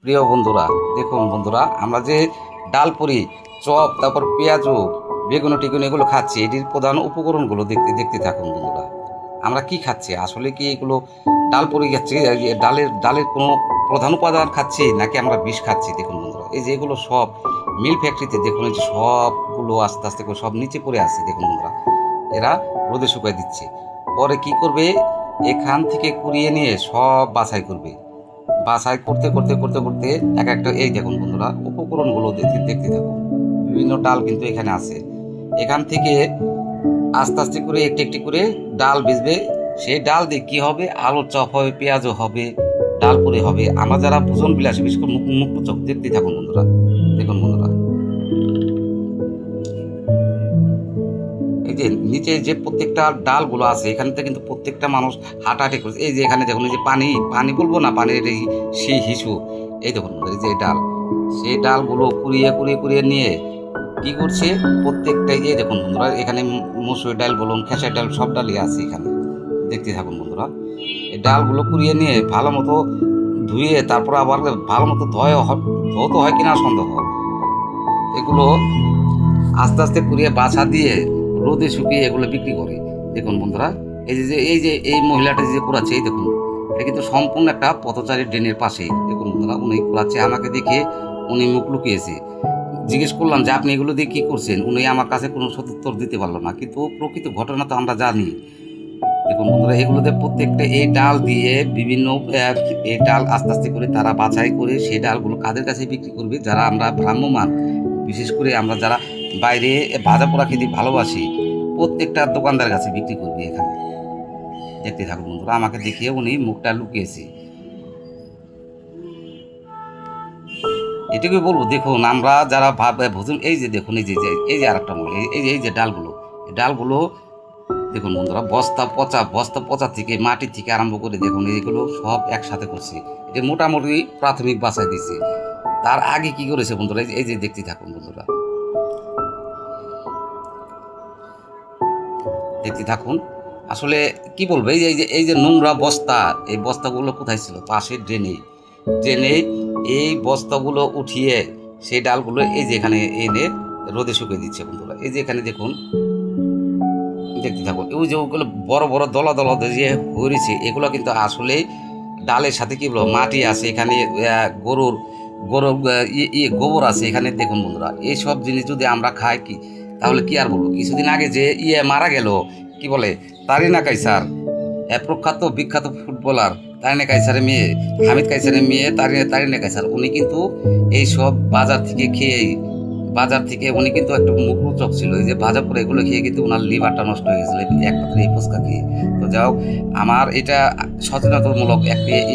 প্রিয় বন্ধুরা, দেখুন বন্ধুরা, আমরা যে ডাল পুরি, চপ, তারপর পেঁয়াজু, বেগুন টিগুন এগুলো খাচ্ছি, এটির প্রধান উপকরণগুলো দেখতে দেখতে থাকুন বন্ধুরা। আমরা কি খাচ্ছি আসলে? কি এগুলো ডাল পুরি খাচ্ছি? ডালের ডালের কোনো প্রধান উপাদান খাচ্ছি নাকি আমরা বিষ খাচ্ছি? দেখুন বন্ধুরা, এই যে এগুলো সব মিল ফ্যাক্টরিতে দেখুন, এই যে সবগুলো আস্তে আস্তে করে সব নিচে পড়ে আসছে। দেখুন বন্ধুরা, এরা রোদে শুকায় দিচ্ছে। পরে কি করবে? এখান থেকে কুড়িয়ে নিয়ে সব বাছাই করবে। বাছাই করতে করতে করতে করতে এক একটা, এই দেখুন বন্ধুরা, উপকরণগুলো দেখতে দেখতে থাকুন। বিভিন্ন ডাল কিন্তু এখানে আছে। এখান থেকে আস্তে আস্তে করে একটি একটি করে ডাল বেচবে। সেই ডাল দিয়ে কী হবে? আলুর চপ হবে, পেঁয়াজও হবে, ডাল পুরি হবে। আমরা যারা ভোজন বিলাসী, বিশেষ করে মুখ চপ, দেখতেই থাকুন বন্ধুরা। দেখুন বন্ধুরা, এই যে নিচে যে প্রত্যেকটা ডালগুলো আছে, এখানে কিন্তু প্রত্যেকটা মানুষ হাঁটাহাঁটি করছে। এই যে এখানে দেখুন, এই যে পানি পানি বলবো না, পানির এই সেই হিসু, এই দেখুন এই যে ডাল, সেই ডালগুলো কুড়িয়ে কুড়িয়ে কুড়িয়ে নিয়ে কি করছে? প্রত্যেকটাই, এই দেখুন বন্ধুরা, এখানে মসুর ডাল বলুন, খেসার ডাল, সব ডালই আছে এখানে। দেখতে থাকুন বন্ধুরা। এই ডালগুলো কুড়িয়ে নিয়ে ভালো মতো ধুয়ে, তারপর আবার ভালো মতো ধোতে হয় কিনা সন্দেহ। এগুলো আস্তে আস্তে কুড়িয়ে বাছা দিয়ে রোদে শুকিয়ে এগুলো বিক্রি করে। দেখুন বন্ধুরা, এই মহিলাটা যে কুড়াচ্ছে, এই দেখুন, এটা কিন্তু সম্পূর্ণ একটা পথচারী ড্রেনের পাশেই। দেখুন বন্ধুরা, উনি কুড়াচ্ছে। আমাকে দেখে উনি মুখ লুকিয়েছে। জিজ্ঞেস করলাম যে আপনি এগুলো দিয়ে কী করছেন? উনি আমার কাছে কোনো সদুত্তর দিতে পারলো না, কিন্তু প্রকৃত ঘটনা তো আমরা জানি। দেখুন বন্ধুরা, এগুলোতে প্রত্যেকটা এই ডাল দিয়ে বিভিন্ন এই ডাল আস্তে আস্তে করে তারা বাছাই করে সেই ডালগুলো কাদের কাছে বিক্রি করবে? যারা আমরা ভ্রাম্যমান, বিশেষ করে আমরা যারা বাইরে ভাজা পোড়া খেতে ভালোবাসি, প্রত্যেকটা দোকানদার কাছে বিক্রি করবে এখানে। দেখতে থাকুন বন্ধুরা, আমাকে দেখিয়ে উনি মুখটা লুকিয়েছে। এটুকুই বলবো। দেখুন, আমরা যারা ভোজন, এই যে দেখুন, এই যে আরেকটা মহিলা, এই যে ডালগুলো, এই ডালগুলো দেখুন বন্ধুরা, বস্তা পচা থেকে, মাটি থেকে আরম্ভ করে দেখুন, এইগুলো সব একসাথে করছে। এটা মোটামুটি প্রাথমিক বাছাই দিচ্ছে। তার আগে কি করেছে বন্ধুরা? এই যে দেখতে থাকুন বন্ধুরা, দেখতে থাকুন। আসলে কি বলবো, এই যে নোংরা বস্তা, এই বস্তাগুলো কোথায় ছিল? পাশের ড্রেনে। ড্রেনে এই বস্তাগুলো উঠিয়ে সেই ডালগুলো এই যে এখানে এনে রোদে শুকিয়ে দিচ্ছে বন্ধুরা। এই যে এখানে দেখুন, দেখতে থাকুন। ওই যে ওগুলো বড় বড় দলা দলা যে হয়েছে, এগুলো কিন্তু আসলে ডালের সাথে কি বলবো, মাটি আছে এখানে, গরুর গরুর গোবর আছে এখানে। দেখুন বন্ধুরা, এইসব জিনিস যদি আমরা খাই, কি তাহলে কি আর বলবো? কিছুদিন আগে যে মারা গেল, কি বলে, তারিনা কাইসার, প্রখ্যাত বিখ্যাত ফুটবলার, তারিনা কাইসারের মেয়ে, হামিদ কাইসারের মেয়ে তারিনা কাইসার, উনি কিন্তু এই সব বাজার থেকে উনি কিন্তু একটা মুখরোচক ছিল। এই যে ভাজা পোড়া এগুলো খেয়ে কিন্তু ওনার লিভারটা নষ্ট হয়ে গেছিলো একমাত্র এই ফুচকা খেয়ে। তো যাই হোক, আমার এটা সচেতনতামূলক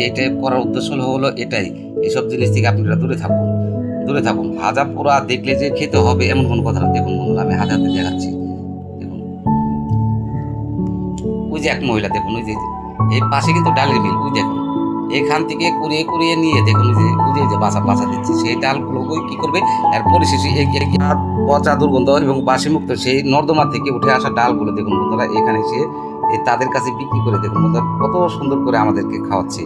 এটা করার উদ্দেশ্য হলো এটাই। এসব জিনিস থেকে আপনারা দূরে থাকুন, দূরে থাকুন। ভাজা পোড়া দেখলে যে খেতে হবে এমন কোনো কথা না। দেখুন বন্ধুরা, আমি হাতে হাতে দেখাচ্ছি। দেখুন, ওই যে এক মহিলা, দেখুন ওই যে এই পাশে কিন্তু ডালের মিল, ওই দেখুন, এখান থেকে কুড়িয়ে কুড়িয়ে নিয়ে দেখুন, যে বাছা দিচ্ছে সেই ডালগুলো ওই কী করবে? আর পরিশেষে পচা দুর্গন্ধ এবং বাসিমুক্ত সেই নর্দমা থেকে উঠে আসা ডালগুলো দেখুন বন্ধুরা, এখানে এসে তাদের কাছে বিক্রি করে। দেখুন বন্ধুরা, কত সুন্দর করে আমাদেরকে খাওয়াচ্ছে।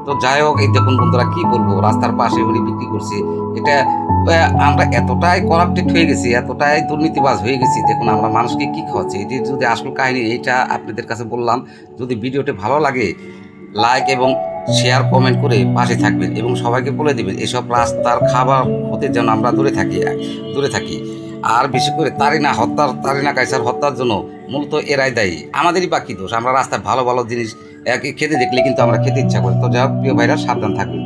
তো যাই হোক, এই দেখুন বন্ধুরা, কি বলবো, রাস্তার পাশে উনি বিক্রি করছে। এটা আমরা এতটাই করাপ্টেড হয়ে গেছি, এতটাই দুর্নীতিবাজ হয়ে গেছি। দেখুন, আমরা মানুষকে কি খাওয়াচ্ছি, এটি যদি আসল কাহিনী, এইটা আপনাদের কাছে বললাম। যদি ভিডিওটি ভালো লাগে, লাইক এবং শেয়ার কমেন্ট করে পাশে থাকবেন এবং সবাইকে বলে দেবেন এসব রাস্তার খাবার হতে যেন আমরা দূরে থাকি। আর বেশি করে তারিনা কাইসার হত্যার জন্য মূলত এরাই দায়ী। আমাদেরই বাকি দোষ। আমরা রাস্তায় ভালো ভালো জিনিস খেতে দেখলে কিন্তু আমরা খেতে ইচ্ছা করি। তো যা প্রিয় ভাইরা, সাবধান থাকবেন।